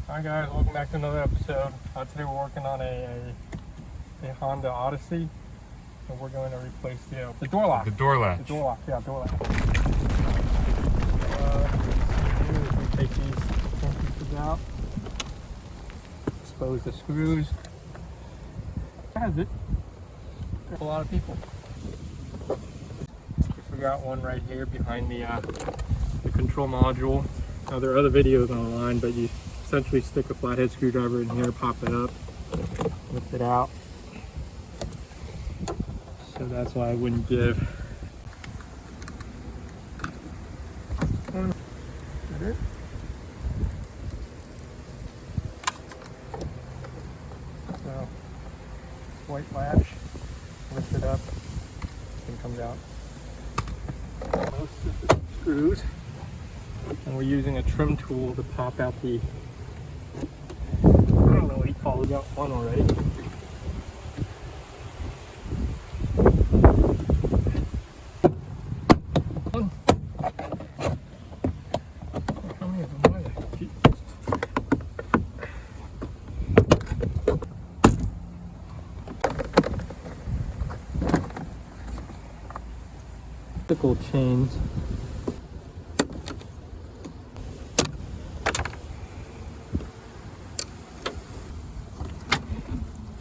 Hi guys, welcome back to another episode. Today we're working on a Honda Odyssey, and we're going to replace the door lock. The door latch. The door lock, yeah, door latch. We take these pieces out, expose the screws. Has it? There's a lot of people. We forgot one right here behind the control module. Now there are other videos online, but you essentially stick a flathead screwdriver in here, pop it up, lift it out. So that's why I wouldn't give. Is that it? So, white latch, lift it up, and comes out. Most of the screws. And we're using a trim tool to pop out the, I don't know what you call it, we got one already. How many of them are there? Typical chains.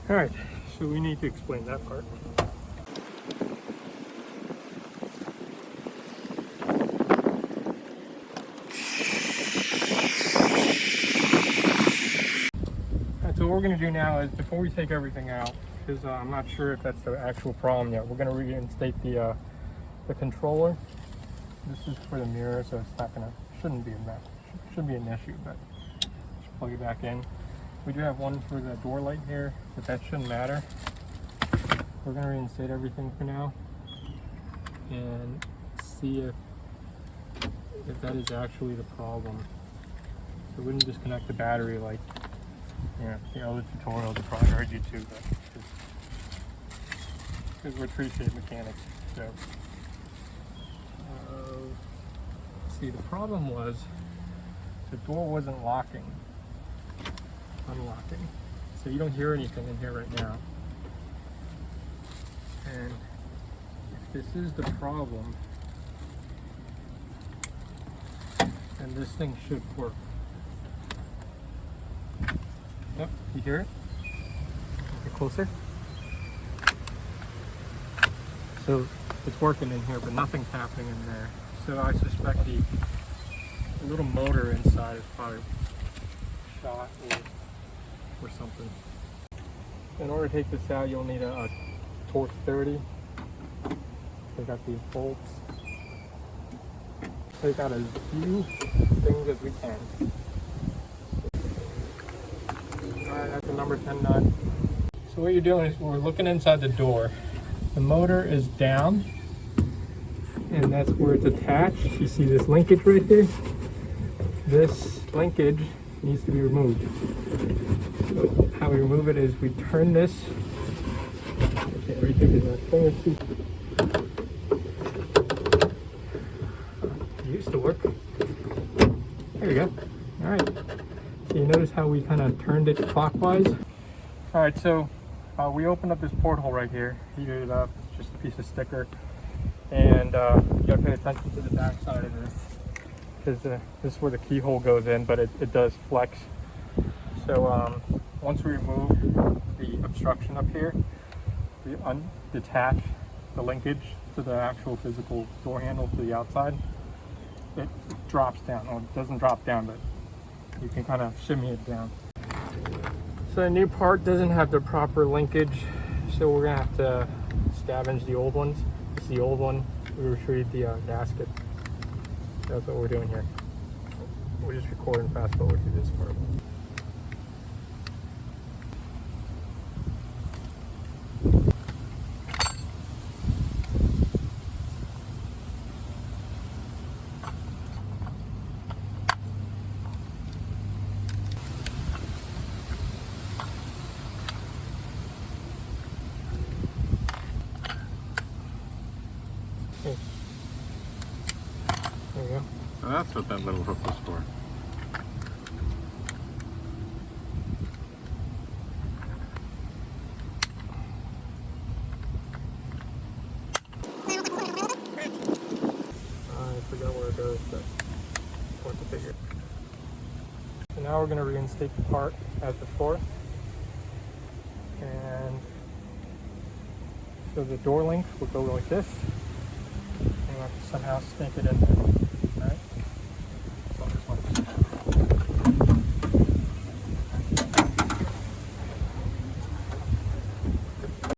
All right, so we need to explain that part. All right, so what we're gonna do now is, before we take everything out, because I'm not sure if that's the actual problem yet, we're gonna reinstate the controller. This is for the mirror, so it's not gonna, shouldn't be an issue, but just plug it back in. We do have one for the door light here, but that shouldn't matter. We're gonna reinstate everything for now and see if that is actually the problem. So we wouldn't disconnect the battery like, you know, the other tutorials I probably heard you to, but because we're tree shade mechanics. So see, the problem was the door wasn't unlocking, so you don't hear anything in here right now. And if this is the problem, then this thing should work. Yep, you hear it? Get closer. So it's working in here, but nothing's happening in there. So I suspect the little motor inside is probably shot or something. In order to take this out, you'll need a torque 30. Take out these bolts. Take out as few things as we can. Alright, that's a number 10 nut. So what you're doing is, we're looking inside the door. The motor is down, and that's where it's attached. You see this linkage right here? This linkage needs to be removed. So how we remove it is we turn this. Okay, right here is our finger seat. It used to work. There we go. All right. So you notice how we kind of turned it clockwise? All right, so we opened up this porthole right here, heated it up, just a piece of sticker. And you gotta pay attention to the back side of this, because this is where the keyhole goes in, but it does flex. So once we remove the obstruction up here, we detach the linkage to the actual physical door handle to the outside. It drops down. Well, it doesn't drop down, but you can kind of shimmy it down. So the new part doesn't have the proper linkage, so we're gonna have to scavenge the old ones. This is the old one. We retrieved the gasket. That's what we're doing here. We're just recording fast forward through this part. Okay. There you go. So that's what that little hook was for. goes, but what to figure. So now we're going to reinstate the part as before. And so the door link will go like this. And we'll have to somehow snake it in there.